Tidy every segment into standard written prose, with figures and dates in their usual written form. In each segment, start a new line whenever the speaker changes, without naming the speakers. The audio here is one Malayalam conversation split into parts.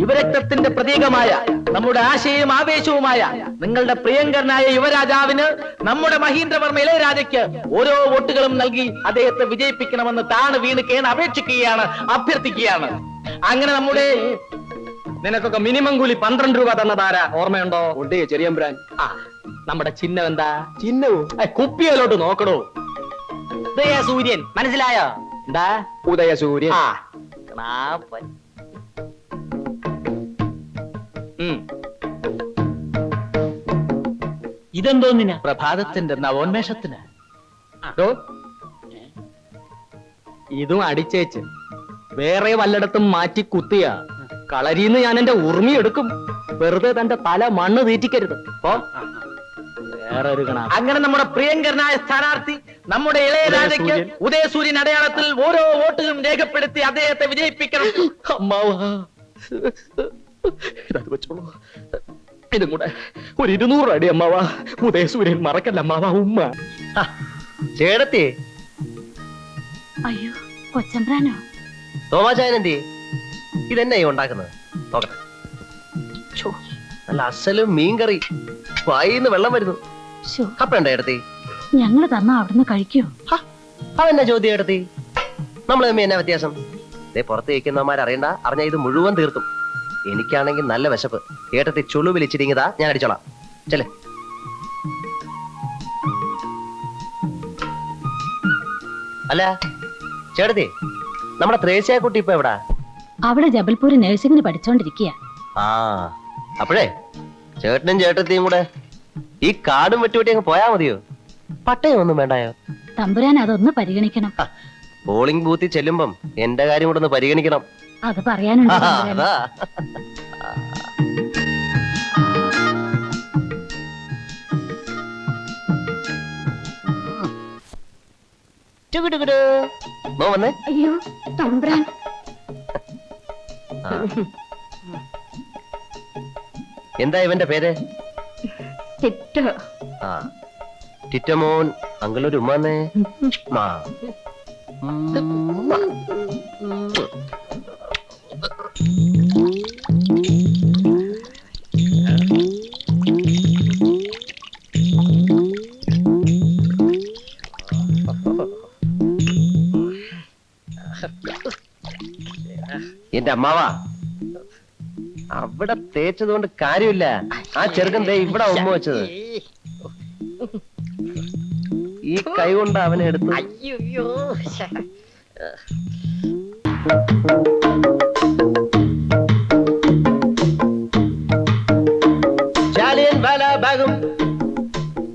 യുവരക്തത്തിന്റെ പ്രതീകമായ നമ്മുടെ ആശയവും ആവേശവുമായ നിങ്ങളുടെ പ്രിയങ്കരനായ യുവരാജാവിന് നമ്മുടെ മഹീന്ദ്രവർമ്മ ഇളയരാജയ്ക്ക് ഓരോ വോട്ടുകളും നൽകി അദ്ദേഹത്തെ വിജയിപ്പിക്കണമെന്ന് താണ് വീണ് കേണ് അപേക്ഷിക്കുകയാണ്, അഭ്യർത്ഥിക്കുകയാണ്. അങ്ങനെ നമ്മുടെ നിനക്കൊക്കെ മിനിമം കൂലി 12 രൂപ തന്നതാരാ ഓർമ്മയുണ്ടോ?
ഉണ്ടേ ചെറിയമ്പ്രാൻ.
നമ്മുടെ ചിഹ്നം എന്താ?
ചിഹ്നവും
കുപ്പിയിലോട്ട് നോക്കണോ? ഉദയസൂര്യൻ, മനസ്സിലായോ? എന്താ
ഉദയസൂര്യൻ.
ഇതെന്തോന്നിനാ? പ്രഭാതത്തിന്റെ നവോന്മേഷത്തിന്.
ഇതും അടിച്ചേച്ച് വേറെ വല്ലയിടത്തും മാറ്റി കുത്തിയ കളരിന്ന് ഞാൻ എന്റെ ഉറുമി എടുക്കും. വെറുതെ തന്റെ തല മണ്ണ് തീറ്റിക്കരുത്. വേറെ ഒരു കണ.
അങ്ങനെ നമ്മുടെ പ്രിയങ്കരനായ സ്ഥാനാർത്ഥി നമ്മുടെ ഇളയരാജയ്ക്ക് ഉദയസൂര്യൻ അടയാളത്തിൽ ഓരോ വോട്ടുകളും രേഖപ്പെടുത്തി അദ്ദേഹത്തെ വിജയിപ്പിക്കണം.
അമ്മാവാ, ഇതത് വെച്ചോളൂ. ഇതും കൂടെ ഒരു 200 അടി അമ്മാവാ. ഉദയസൂര്യൻ മറക്കല്ല അമ്മാവാ. ഉമ്മ
ചേടത്തി.
അയ്യോ, കൊച്ചമ്പ്രാനോ?
തോമാചായനെന്തി? ഇതെന്നെ ഉണ്ടാക്കുന്നത് നോക്കട്ടെ. നല്ല അസലും മീൻകറി. വായിന്ന് വെള്ളം വരുന്നു. അപ്പണ്ട ചേടത്തി?
ഞങ്ങള് തന്നാ അവിടുന്ന് കഴിക്കോ?
അതെന്നാ ചോദ്യം ചേടത്തി? നമ്മൾ തമ്മി എന്നാ വ്യത്യാസം? ഇതേ പുറത്ത് വയ്ക്കുന്നവന്മാരറിയണ്ട. അറിഞ്ഞ ഇത് മുഴുവൻ തീർത്തും. എനിക്കാണെങ്കിൽ നല്ല വിശപ്പ്. ഏട്ടത്തി ചുളു വിളിച്ചിരിങ്ങതാ, ഞാൻ അടിച്ചോളാം. ചെല്ലേ. അല്ല ചേട്ടത്തി, നമ്മുടെ ത്രേസ്യാക്കുട്ടി ഇപ്പൊ എവിടാ?
അവള് ജബൽപൂര് നഴ്സിംഗിന് പഠിച്ചോണ്ടിരിക്കുക.
അപ്പോഴേ ചേട്ടനും ചേട്ടത്തിയും കൂടെ ഈ കാടും വെട്ടുവെട്ടി അങ്ങ് പോയാ മതിയോ? പട്ടയം ഒന്നും വേണ്ടായോ?
തമ്പുരാൻ അതൊന്ന് പരിഗണിക്കണം.
പോളിംഗ് ബൂത്തിൽ ചെല്ലുമ്പം എന്റെ കാര്യം കൂടെ ഒന്ന് പരിഗണിക്കണം.
അത് പറയാനുണ്ട്.
വന്നേ.
അയ്യോ തമ്പുരാൻ.
എന്താ ഇവന്റെ പേര്? ടിറ്റമോൻ. അങ്കിളൊരു ഉമ്മാന്നേ. എന്റെ അമ്മാവാ, അവിടെ തേച്ചത് കൊണ്ട് കാര്യമില്ല. ആ ചെറുക്കൻ ദേ ഇവിടെ ഉമ്മ വെച്ചത്. ഈ കൈ കൊണ്ട് അവനെ എടുത്തു. ജാലിയൻ വാലാബാഗും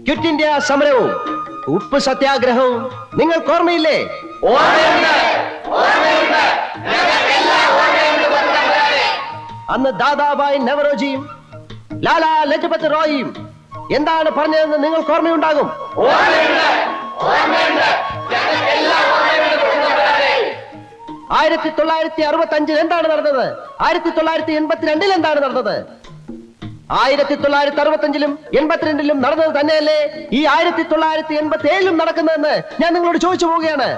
ക്വിറ്റ് ഇന്ത്യ സമരവും ഉപ്പ് സത്യാഗ്രഹവും നിങ്ങൾക്ക് ഓർമ്മയില്ലേ? അന്ന് ദാദാബായ് നവറോജിയും ലാലാ ലജ്പത് റോയിയും എന്താണ് പറഞ്ഞതെന്ന് നിങ്ങൾക്ക് ഓർമ്മയുണ്ടാകും. 1965 എന്താണ് നടന്നത്? 1982 എന്താണ് നടന്നത്? 1965 82 നടന്നത് തന്നെയല്ലേ ഈ 1987 നടക്കുന്നതെന്ന് ഞാൻ നിങ്ങളോട് ചോദിച്ചു പോവുകയാണ്.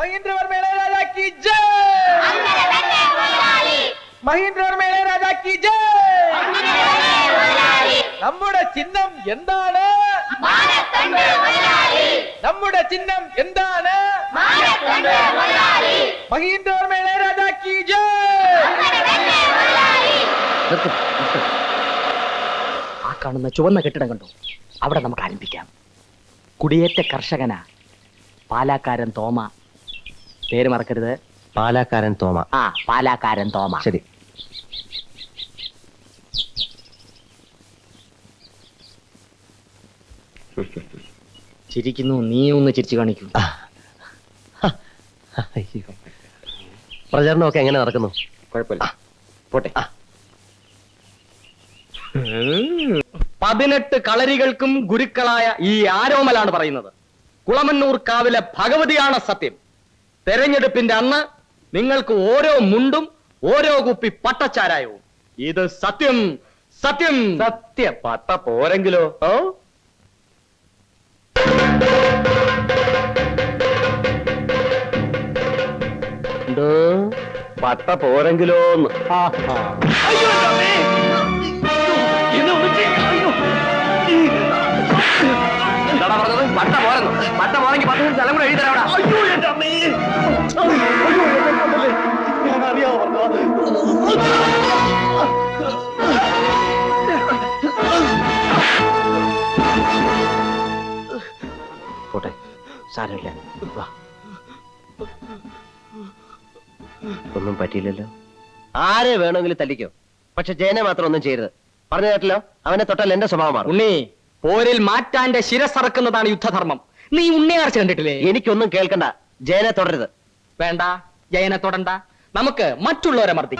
മഹീന്ദ്രവർമ്മ ഇളയരാജ കി ജയ്! മഹീന്ദ്രവർമ്മ ഇളയരാജ കി ജയ്! നമ്മുടെ ചിഹ്നം എന്താണ്? നമ്മുടെ ചിഹ്നം എന്താണ്? മഹീന്ദ്രവർമ്മ ഇളയരാജ കി ജയ്!
ആ കാണുന്ന ചുവന്ന കെട്ടിടം കണ്ടു? അവിടെ നമുക്ക് ആരംഭിക്കാം. കുടിയേറ്റ കർഷകനാ പാലാക്കാരൻ തോമ. പേര് മറക്കരുത്.
പാലാക്കാരൻ തോമ.
പാലാക്കാരൻ തോമ.
ശരി.
ചിരിക്കുന്നു. നീ ഒന്ന് ചിരിച്ചു കാണിക്കൂ.
പ്രചരണമൊക്കെ എങ്ങനെ നടക്കുന്നു?
കുഴപ്പമില്ല, പോട്ടെ. 18 കളരികൾക്കും ഗുരുക്കളായ ഈ ആരോമലാണ് പറയുന്നത്. കുളമന്നൂർ കാവിലെ ഭഗവതിയാണ് സത്യം. തെരഞ്ഞെടുപ്പിന്റെ അന്ന് നിങ്ങൾക്ക് ഓരോ മുണ്ടും ഓരോ കുപ്പി പട്ടച്ചാരായവും. ഇത് സത്യം, സത്യം, സത്യം. പട്ട പോരെങ്കിലോ?
എന്തോ പട്ട പോരെങ്കിലോന്ന്. എന്താടാ പറഞ്ഞത്? പട്ട പോരെന്നു? പട്ട പോരെങ്കിൽ 10 സ്ഥലം കൂടെ എഴുതി തരാം. പോട്ടെ, സാരമില്ല. വാ. ഒന്നും പറ്റിയില്ലല്ലോ. ആരെ വേണമെങ്കിലും തല്ലിക്കോ, പക്ഷെ ജയനെ മാത്രം ഒന്നും ചെയ്യരുത്. പറഞ്ഞു കേട്ടല്ലോ, അവനെ തൊട്ടാൽ എന്റെ സ്വഭാവം മാറും.
ഉണ്ണി, പോരിൽ മാറ്റാന്റെ ശിരസറക്കുന്നതാണ് യുദ്ധധർമ്മം. നീ ഉണ്ണിയാർച്ച കണ്ടിട്ടില്ലേ?
എനിക്കൊന്നും കേൾക്കണ്ട. ജയനെ തുടരുത്.
വേണ്ട, ജയനെ തൊടണ്ട. നമുക്ക് മറ്റുള്ളവരെ മർദ്ദി.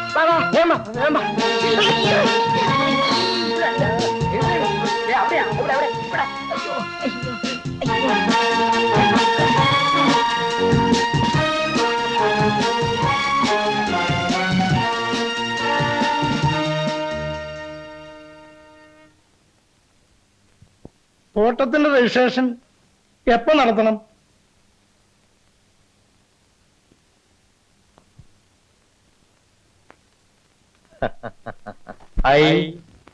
ഓട്ടത്തിന്റെ രജിസ്ട്രേഷൻ എപ്പോ നടത്തണം?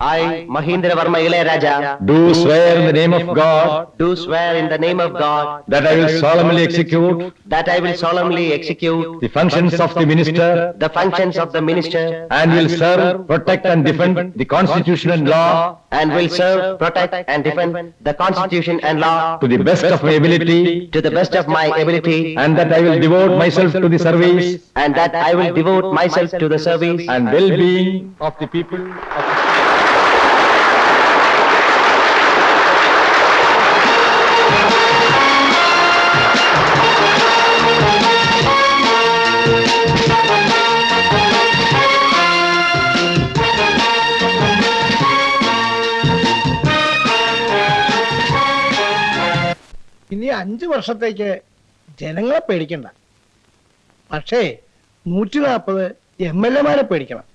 I, Mahindravarma Ilayaraja,
do swear in the name of God
do swear in the name of God
that I will solemnly execute
that I will solemnly execute
the functions of the minister
the functions of the minister
and will serve, protect and defend the Constitution and law
and will serve, protect and defend the Constitution and law
to the best of my ability,
to the best of my ability,
and that I will devote myself to the service
and that I will devote myself to the service
and well-being of the people of
ഇനി 5 വർഷത്തേക്ക് ജനങ്ങളെ പേടിക്കണ്ട. പക്ഷേ 140 MLA-മാരെ പേടിക്കണം.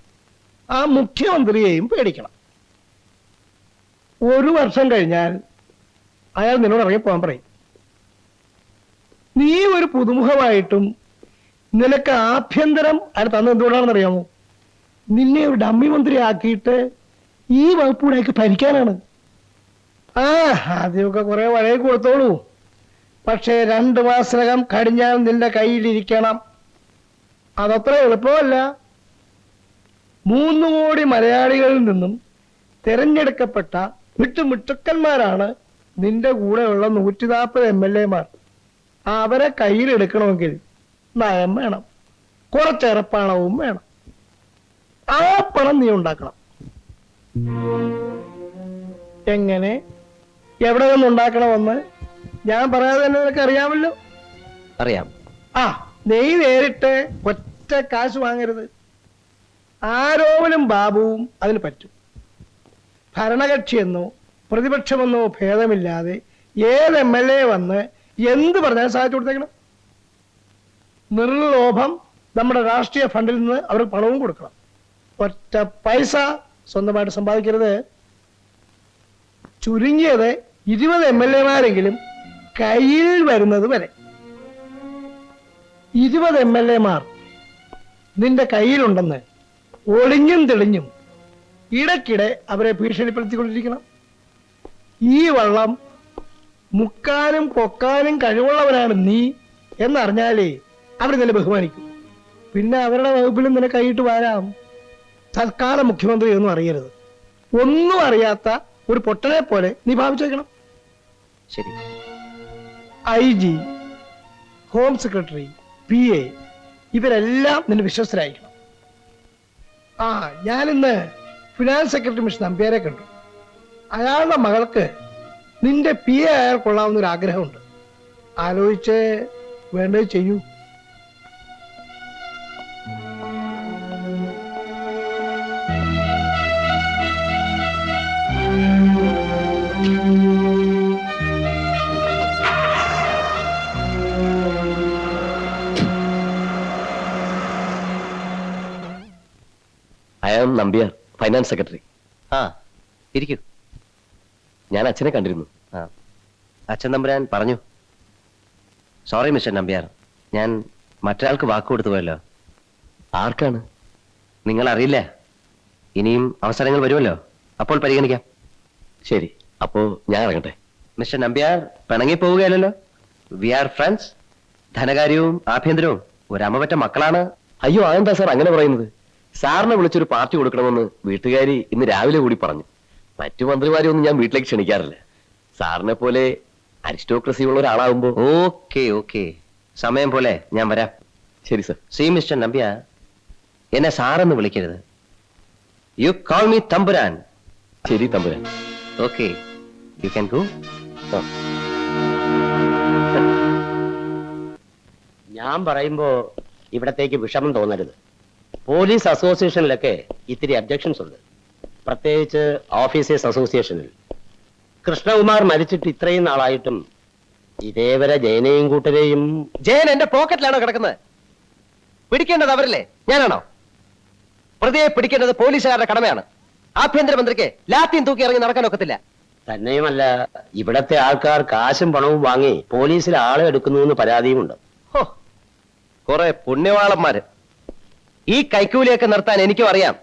ആ മുഖ്യമന്ത്രിയെയും പേടിക്കണം. 1 വർഷം കഴിഞ്ഞാൽ അയാൾ നിന്നോട് ഇറങ്ങി പോകാൻ പറയും. നീ ഒരു പുതുമുഖമായിട്ടും നിനക്ക് ആഭ്യന്തരം അയാൾ തന്നത് എന്തുകൊണ്ടാണെന്ന് അറിയാമോ? നിന്നെ ഒരു ഡമ്മി മന്ത്രി ആക്കിയിട്ട് ഈ വകുപ്പൂടെയൊക്കെ ഭരിക്കാനാണ്. ആദ്യമൊക്കെ കുറെ വഴയെ കൊടുത്തോളൂ. പക്ഷേ 2 മാസത്തിനകം കടിഞ്ഞാൽ നിന്റെ കയ്യിലിരിക്കണം. അതത്ര എളുപ്പമല്ല. 3 കോടി മലയാളികളിൽ നിന്നും തിരഞ്ഞെടുക്കപ്പെട്ട മിട്ടുക്കന്മാരാണ് നിന്റെ കൂടെയുള്ള 140 MLA-മാർ. അവരെ കയ്യിലെടുക്കണമെങ്കിൽ നയം വേണം, കുറച്ചേറെ പണവും വേണം. ആ പണം നീ ഉണ്ടാക്കണം. എങ്ങനെ, എവിടെ നിന്നുണ്ടാക്കണമെന്ന് ഞാൻ പറയാതെ തന്നെ നിനക്ക് അറിയാമല്ലോ.
അറിയാം.
നീ നേരിട്ട് ഒറ്റ കാശ് വാങ്ങരുത്. ആരോപലും ബാബുവും അതിന് പറ്റും. ഭരണകക്ഷിയെന്നോ പ്രതിപക്ഷമെന്നോ ഭേദമില്ലാതെ ഏത് MLA വന്ന് എന്ത് പറഞ്ഞാലും സഹായിച്ചു കൊടുത്തേക്കണം. നിർലോഭം നമ്മുടെ രാഷ്ട്രീയ ഫണ്ടിൽ നിന്ന് അവർക്ക് പണവും കൊടുക്കണം. ഒറ്റ പൈസ സ്വന്തമായിട്ട് സമ്പാദിക്കരുത്. ചുരുങ്ങിയത് 20 MLA-മാരെങ്കിലും കയ്യിൽ വരുന്നത് വരെ. 20 MLA-മാർ നിന്റെ കയ്യിലുണ്ടെന്ന് ഒളിഞ്ഞും തെളിഞ്ഞും ഇടയ്ക്കിടെ അവരെ ഭീഷണിപ്പെടുത്തിക്കൊണ്ടിരിക്കണം. ഈ വള്ളം മുക്കാനും പൊക്കാനും കഴിവുള്ളവനാണ് നീ എന്നറിഞ്ഞാലേ അവർ നിന്നെ ബഹുമാനിക്കും. പിന്നെ അവരുടെ വകുപ്പിലും നിന്നെ കൈയിട്ട് വരാം. തൽക്കാലം മുഖ്യമന്ത്രി ഒന്നും അറിയരുത്. ഒന്നും അറിയാത്ത ഒരു പൊട്ടനെ പോലെ നീ ഭാവിച്ചു വെക്കണം.
ശരി.
IG, ഹോം സെക്രട്ടറി, PA ഇവരെല്ലാം നിന്നെ വിശ്വസ്തരായിരിക്കണം. ഞാനിന്ന് ഫിനാൻസ് സെക്രട്ടറി മിസ്റ്റർ നമ്പ്യാരെ കണ്ടു. അയാളുടെ മകൾക്ക് നിന്റെ PA ആയാൽ കൊള്ളാവുന്ന ഒരു ആഗ്രഹമുണ്ട്. ആലോചിച്ച് വേണ്ടത് ചെയ്യൂ.
I am Nambiar, finance secretary. ഇരിക്കൂ. ഞാൻ അച്ഛനെ കണ്ടിരുന്നു. അച്ഛൻ നമ്പുരാൻ പറഞ്ഞു. സോറി മിസ്റ്റർ നമ്പ്യാർ, ഞാൻ മറ്റൊരാൾക്ക് വാക്ക് കൊടുത്തു പോയല്ലോ. ആർക്കാണ്? നിങ്ങൾ അറിയില്ല. ഇനിയും അവസരങ്ങൾ വരുമല്ലോ, അപ്പോൾ പരിഗണിക്കാം. ശരി, അപ്പോ ഞാൻ ഇറങ്ങട്ടെ. മിസ്റ്റർ നമ്പ്യാർ പിണങ്ങി പോവുകയല്ലോ. We are friends. ധനകാര്യവും ആഭ്യന്തരവും ഒരമ്മ മക്കളാണ്. അയ്യോ, അതെന്താ സാർ അങ്ങനെ പറയുന്നത്? സാറിനെ വിളിച്ചൊരു പാർട്ടി കൊടുക്കണമെന്ന് വീട്ടുകാരി ഇന്ന് രാവിലെ കൂടി പറഞ്ഞു. മറ്റു മന്ത്രിമാരെയൊന്നും ഞാൻ വീട്ടിലേക്ക് ക്ഷണിക്കാറില്ല. സാറിനെ പോലെ അരിസ്റ്റോക്രസി ഉള്ള ഒരാളാവുമ്പോ. ഓക്കെ ഓക്കെ, സമയം പോലെ ഞാൻ വരാം. ശരി സർ. സി മിസ്റ്റർ നമ്പ്യാർ, എന്നെ സാറെന്ന് വിളിക്കരുത്. യു കോൾ മീ തമ്പുരാൻ. ശരി തമ്പുരാൻ. Okay, you can go.
ഞാൻ പറയുമ്പോ ഇവിടത്തേക്ക് വിഷമം തോന്നരുത്. പോലീസ് അസോസിയേഷനിലൊക്കെ ഇത്തിരി അബ്ജക്ഷൻസ് ഉണ്ട്, പ്രത്യേകിച്ച് ഓഫീസേഴ്സ് അസോസിയേഷനിൽ. കൃഷ്ണകുമാർ മരിച്ചിട്ട് ഇത്രയും നാളായിട്ടും ഇതേവരെ ജയനെയും കൂട്ടരെയും.
ജയൻ എന്റെ പോക്കറ്റിലാണോ കിടക്കുന്നത്? പിടിക്കേണ്ടത് അവരല്ലേ, ഞാനാണോ? പ്രതിയെ പിടിക്കേണ്ടത് പോലീസുകാരുടെ കടമയാണ്. ആഭ്യന്തരമന്ത്രിക്ക് ലാത്തിയും തൂക്കി ഇറങ്ങി നടക്കാൻ ഒക്കത്തില്ല.
തന്നെയുമല്ല, ഇവിടത്തെ ആൾക്കാർ കാശും പണവും വാങ്ങി പോലീസിൽ ആളെ എടുക്കുന്നു എന്ന് പരാതിയുമുണ്ട്.
ഹോ, കുറെ പുണ്യവാളന്മാര്. ഈ കൈക്കൂലിയൊക്കെ നിർത്താൻ എനിക്കും അറിയാം.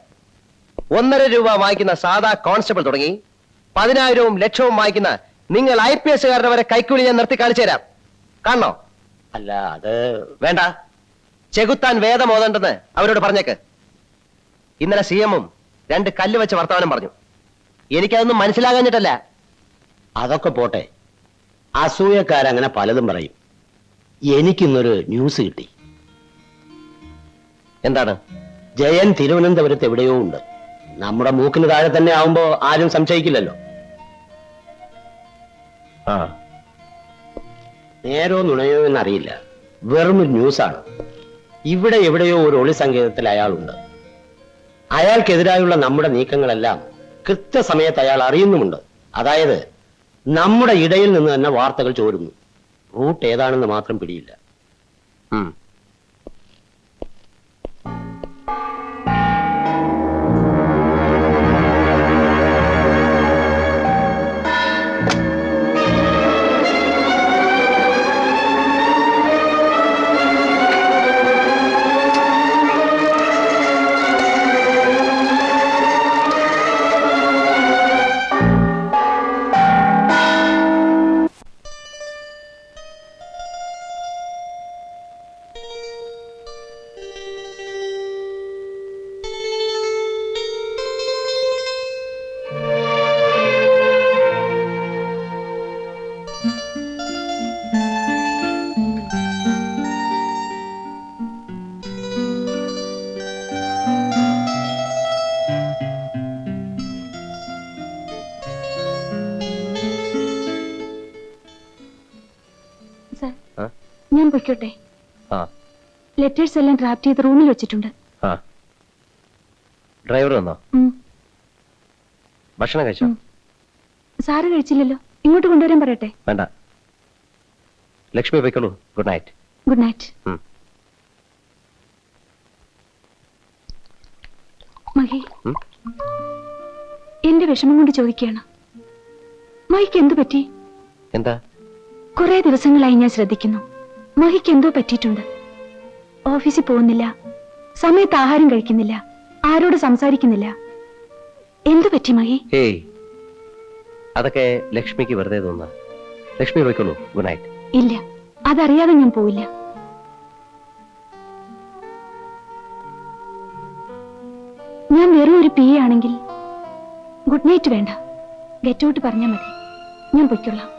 1.5 രൂപ വാങ്ങിക്കുന്ന സാധാ കോൺസ്റ്റബിൾ തുടങ്ങി 10,000-വും ലക്ഷവും വാങ്ങിക്കുന്ന നിങ്ങൾ IPS കാരുടെ വരെ കൈക്കൂലി ഞാൻ നിർത്തി കാണിച്ചു തരാം. കാണണോ?
അല്ല, അത്
വേണ്ട. ചെകുത്താൻ വേദമോദണ്ടെന്ന് അവരോട് പറഞ്ഞേക്ക്. ഇന്നലെ CM-ഉം 2 കല്ല് വെച്ച് വർത്തമാനം പറഞ്ഞു. എനിക്കതൊന്നും മനസ്സിലാകാഞ്ഞിട്ടല്ല.
അതൊക്കെ പോട്ടെ, അസൂയക്കാരങ്ങനെ പലതും പറയും. എനിക്കിന്നൊരു ന്യൂസ് കിട്ടി.
എന്താണ്?
ജയൻ തിരുവനന്തപുരത്ത് എവിടെയോ ഉണ്ട്. നമ്മുടെ മൂക്കിന് താഴെ തന്നെ ആവുമ്പോ ആരും സംശയിക്കില്ലല്ലോ.
ആ,
നേരോ നുണയോ എന്നറിയില്ല, വെറും ഒരു ന്യൂസാണ്. ഇവിടെ എവിടെയോ ഒരു ഒളി സങ്കേതത്തിൽ അയാളുണ്ട്. അയാൾക്കെതിരായുള്ള നമ്മുടെ നീക്കങ്ങളെല്ലാം കൃത്യസമയത്ത് അയാൾ അറിയുന്നുമുണ്ട്. അതായത് നമ്മുടെ ഇടയിൽ നിന്ന് തന്നെ വാർത്തകൾ ചോരുന്നു. റൂട്ട് ഏതാണെന്ന് മാത്രം പിടിയില്ല.
ഉം.
ഞാൻ പൊയ്ക്കോട്ടെ?
ആ,
ലെറ്റേഴ്സ് എല്ലാം ഡ്രാഫ്റ്റ് ചെയ്ത് റൂമിൽ വെച്ചിട്ടുണ്ട്.
ആ. ഡ്രൈവർ വന്നോ?
ഉം.
ഭക്ഷണം കഴിച്ചോ?
സാറ് കഴിച്ചില്ലല്ലോ, ഇങ്ങോട്ട് കൊണ്ടുവരാൻ പറയട്ടെ?
വേണ്ട, ലക്ഷ്മി പോയിക്കോളൂ. Good night.
Good night. Mahi, എന്റെ വിഷമം കൊണ്ട് ചോദിക്കുകയാണ്. മഹിക്ക് എന്തു പറ്റി?
എന്താ?
കുറെ ദിവസങ്ങളായി ഞാൻ ശ്രദ്ധിക്കുന്നു. മഹിക്ക് എന്തോ പറ്റിയിട്ടുണ്ട്. ഓഫീസിൽ പോകുന്നില്ല, സമയത്ത് ആഹാരം കഴിക്കുന്നില്ല, ആരോട് സംസാരിക്കുന്നില്ല. എന്തു പറ്റി മഹി?
ഏയ്, അതൊക്കെ ലക്ഷ്മിക്ക് വെറുതെ തോന്നുക. ലക്ഷ്മി പോയിക്കോളൂ. Good night.
ഇല്ല, അതറിയാതെ ഞാൻ പോവില്ല. ഞാൻ വെറും ഒരു PA ആണെങ്കിൽ ഗുഡ് നൈറ്റ് വേണ്ട, ഗെറ്റ് ഔട്ട് പറഞ്ഞാൽ മതി. ഞാൻ പൊയ്ക്കൊള്ളാം.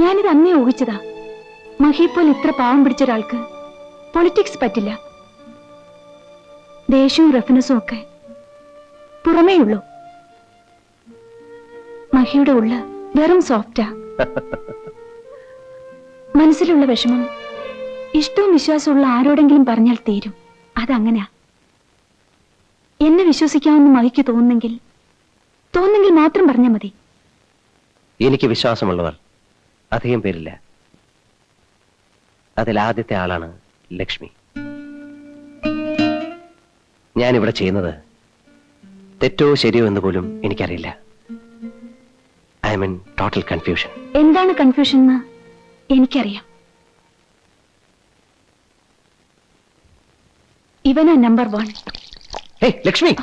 ഞാനിത് അന്നേ ഊഹിച്ചതാ. മഹിപ്പോൾ ഇത്ര പാവം പിടിച്ച ഒരാൾക്ക് പൊളിറ്റിക്സ് പറ്റില്ല. ദേഷ്യവും റെഫറൻസും ഒക്കെ പുറമേ ഉള്ളൂ. മഹിയുടെ ഉള്ള വെറും സോഫ്റ്റാ. മനസ്സിലുള്ള വിഷമം ഇഷ്ടവും വിശ്വാസമുള്ള ആരോടെങ്കിലും പറഞ്ഞാൽ തീരും. അതങ്ങനെയാ. എന്നെ വിശ്വസിക്കാമെന്ന് മഹിക്ക് തോന്നുന്നെങ്കിൽ മാത്രം പറഞ്ഞാൽ മതി.
എനിക്ക് വിശ്വാസമുള്ളവർ അധികം പേരില്ല. അതിൽ ആദ്യത്തെ ആളാണ് ലക്ഷ്മി. ഞാനിവിടെ ചെയ്യുന്നത് തെറ്റോ ശരിയോ എന്ന് പോലും എനിക്കറിയില്ല. I M in total confusion.
എന്താണ് കൺഫ്യൂഷൻ എന്ന് എനിക്കറിയാം. ഇവനാ നമ്പർ 1.
ഹേ ലക്ഷ്മി,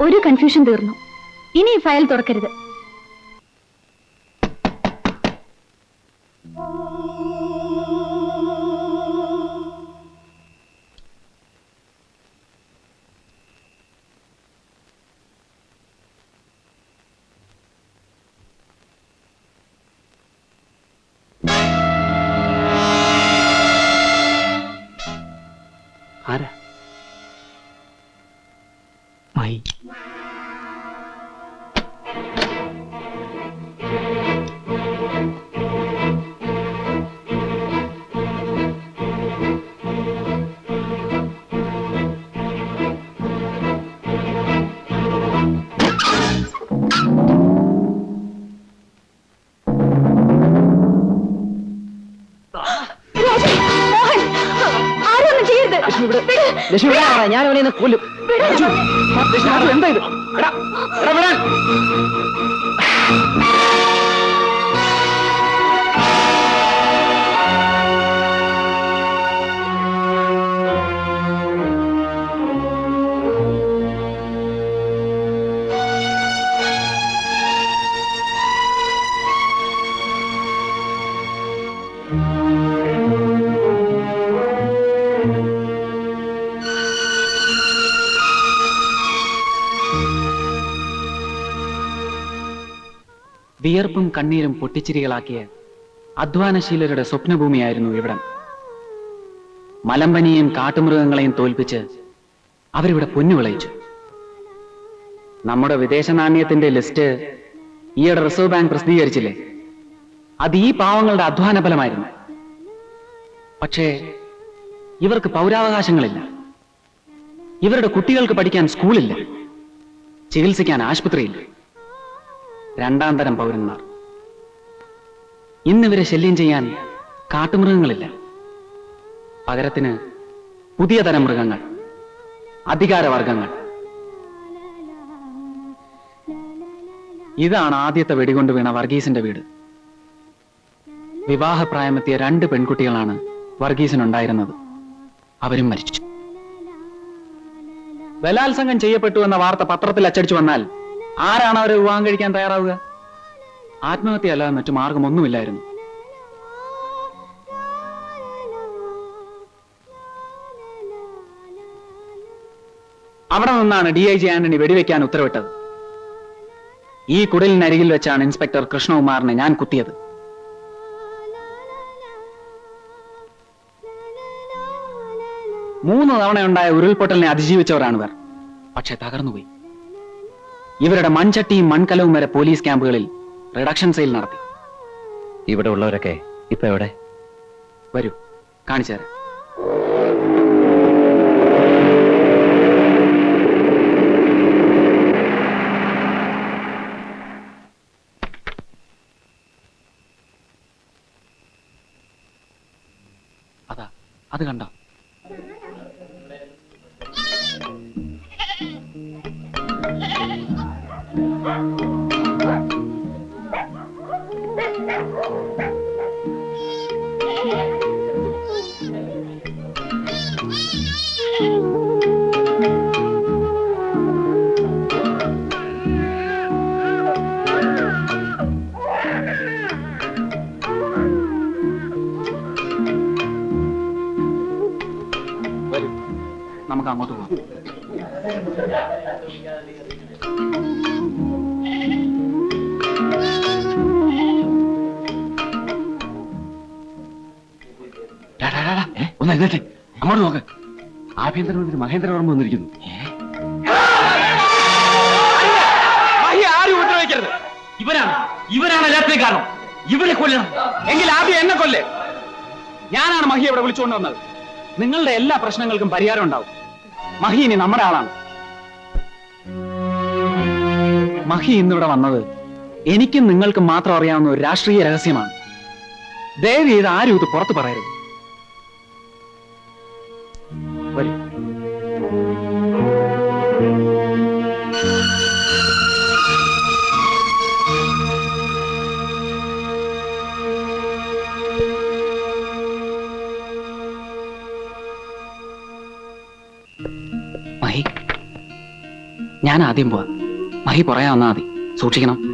ഒരു കൺഫ്യൂഷൻ തീർന്നു. ഇനി ഈ ഫയൽ തുറക്കരുത്.
ആരാ?
മായി.
ആരൊന്നും ചെയ്യരുത്.
ലക്ഷ്മി ഞാൻ അവനെ കൊല്ലും. എന്താ ഇത്?
വിയർപ്പും കണ്ണീരും പൊട്ടിച്ചിരികളാക്കിയ അധ്വാനശീലരുടെ സ്വപ്നഭൂമിയായിരുന്നു ഇവിടം. മലമ്പനിയെയും കാട്ടുമൃഗങ്ങളെയും തോൽപ്പിച്ച് അവരിവിടെ പൊന്നു വിളയിച്ചു. നമ്മുടെ വിദേശ നാണ്യത്തിന്റെ ലിസ്റ്റ് ഈയിടെ റിസർവ് ബാങ്ക് പ്രസിദ്ധീകരിച്ചില്ലേ? അത് ഈ പാവങ്ങളുടെ അധ്വാന ഫലമായിരുന്നു. പക്ഷേ ഇവർക്ക് പൗരാവകാശങ്ങളില്ല. ഇവരുടെ കുട്ടികൾക്ക് പഠിക്കാൻ സ്കൂളില്ല, ചികിത്സിക്കാൻ ആശുപത്രിയില്ല. രണ്ടാം തരം പൗരന്മാർ. ഇന്നിവരെ ശല്യം ചെയ്യാൻ കാട്ടുമൃഗങ്ങളില്ല. പകരത്തിന് പുതിയ തരം മൃഗങ്ങൾ, അധികാരവർഗങ്ങൾ. ഇതാണ് ആദ്യത്തെ വെടികൊണ്ട് വീണ വർഗീസിന്റെ വീട്. വിവാഹപ്രായമെത്തിയ 2 പെൺകുട്ടികളാണ് വർഗീസിനുണ്ടായിരുന്നത്. അവരും മരിച്ചു. ബലാത്സംഗം ചെയ്യപ്പെട്ടു എന്ന വാർത്ത പത്രത്തിൽ അച്ചടിച്ചു വന്നാൽ ആരാണ് അവരെ വിവാഹം കഴിക്കാൻ തയ്യാറാവുക? ആത്മഹത്യ അല്ലാതെ മറ്റു മാർഗമൊന്നുമില്ലായിരുന്നു. അവിടെ നിന്നാണ് DIG ആന്റണി വെടിവെക്കാൻ ഉത്തരവിട്ടത്. ഈ കുടലിനരികിൽ വെച്ചാണ് ഇൻസ്പെക്ടർ കൃഷ്ണകുമാറിനെ ഞാൻ കുത്തിയത്. മൂന്ന് തവണയുണ്ടായ ഉരുൾപൊട്ടലിനെ അതിജീവിച്ചവരാണിവർ. പക്ഷെ തകർന്നുപോയി. ഇവരുടെ മൺചട്ടിയും മൺകലവും വരെ പോലീസ് ക്യാമ്പുകളിൽ റിഡക്ഷൻ സെയിൽ നടത്തി.
ഇവിടെ ഉള്ളവരൊക്കെ ഇപ്പൊ എവിടെ?
വരൂ, കാണിച്ചു തരാം. അതാ, അത് കണ്ടോ? വരൂ, നമുക്ക് അങ്ങോട്ട് പോകാം.
ഒന്ന് എഴുന്നേറ്റെ, അങ്ങോട്ട് നോക്ക്. ആഭ്യന്തരമന്ത്രി മഹേന്ദ്രവർമ്മ വന്നിരിക്കുന്നു. ആരും ഉപദ്രവിക്കരുത്. ഇവനാണ് എല്ലാത്തിനും കാരണം. ഇവരെ കൊല്ലണം. എങ്കിൽ ആദ്യം എന്നെ കൊല്ലേ. ഞാനാണ് മഹി ഇവിടെ വിളിച്ചുകൊണ്ട് വന്നത്. നിങ്ങളുടെ എല്ലാ പ്രശ്നങ്ങൾക്കും പരിഹാരം ഉണ്ടാവും. മഹി ഇനി നമ്മുടെ ആളാണ്. മഹി ഇന്നിവിടെ വന്നത് എനിക്കും നിങ്ങൾക്കും മാത്രം അറിയാവുന്ന ഒരു രാഷ്ട്രീയ രഹസ്യമാണ്. ദയവ് ചെയ്ത് ആരും ഇത് പുറത്തു പറയരുത്.
വരൂ.
മഹി, ഞാൻ ആദ്യം പോവാം. മഹി പുറകെ വന്നാ മതി. സൂക്ഷിക്കണം.